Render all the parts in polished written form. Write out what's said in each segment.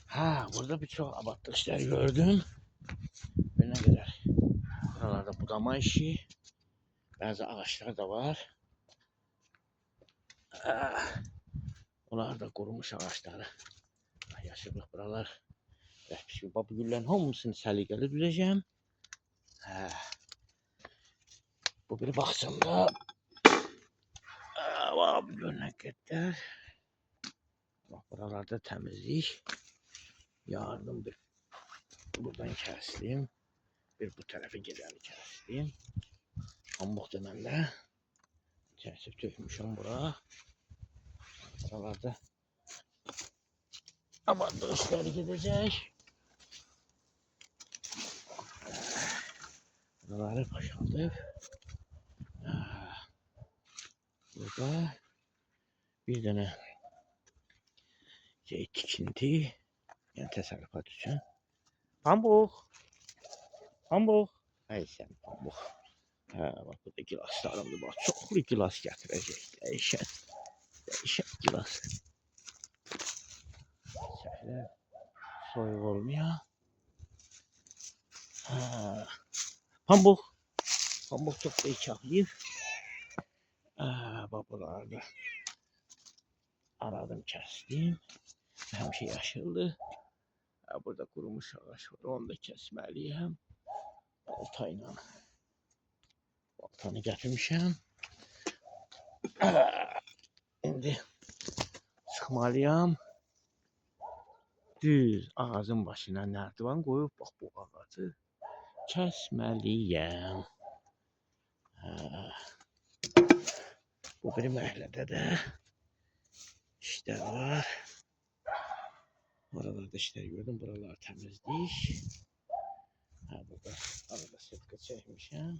Ha, burada birçok abadlık işleri gördüm. Ve ne kadar. Buralarda budama işi. Bazı ağaçlar da var. Ah, onlar da kurumuş ağaçları. Ah, yaşıllıq buralar. Rəhbis ki, bu güllərin hamısını səliqəli düzəcəm. Hə, bu bir baxsında. Bu gölünə qədər. Bax, buralarda təmizlik. Yardım bir buradan kəsdim. Bir bu tərəfə gedəni kəsdim. Pambıq deməndə kəsib tökmüşəm bura. Buralarda abadlıq işləri gedəcək. Buraları boşaldıb. Burada bir dənə tikinti, yəni təsərrüfat üçün. Pambıq. Pambıq. Ay sən pambıq. Hə, bax burada gilaslarımdır. Bax, çoxlu gilas gətirəcək. Dəyişən gilas. Səhlə soyuq olmaya. Hə. Pambıq. Pambıq çox da ikaflayıb. Bax buralarda aradım, kəsdim. Həmişə yaşıldır. Burada qurumuş ağac var. Onu da kəsməliyəm. Baltayla. Baltanı gətirmişəm. İndi çıxmalıyam. Düz ağacın başına nərdivan qoyub, bax bu ağacı kəsməliyəm. Bu bir məhəllədə də işlər var. Oralarda işlər gördüm. Buralar təmizlik. Burada arada setka çəkmişəm.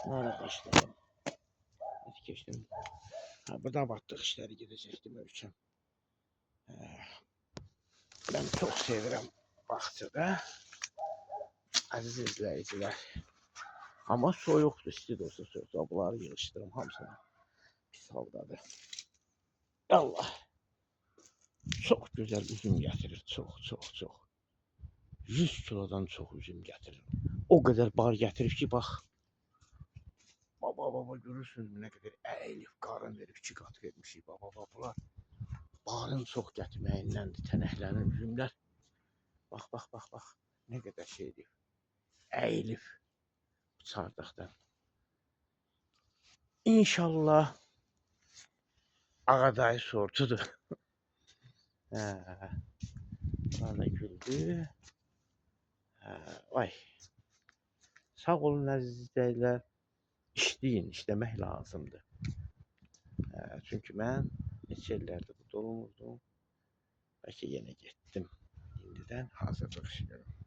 Bunları başladım. Keçdim. Burada abadlıq işləri gedəcəkdi möhkəm. Mən çox sevirəm bağçada. Əziz izləyicilər. Amma soyuqdur, isti də olsa soyuqdur. Bunları yığışdırım hamısını. Pis haldadır. Allah. Çox gözəl üzüm gətirir. Çox. 100 kilodan çox üzüm gətirir. O qədər bar gətirib ki, bax. Baba, görürsünüz nə qədər əyilib, qarın verib, 2 qat vermişik. Baba, bunlar barın çox gətirməyindəndir, tənəklənir üzümlər. Bax. Nə qədər şeydir. Əyilib çardaqdan. İnşallah Ağadayı sortudur. Bana güldü. Vay. Sağ olun əziz izləyicilər. İşləmək lazımdır. Çünki mən neçə illərdir burada olmurdum. Bəlkə yenə getdim. İndidən hazırlıq işləyirəm.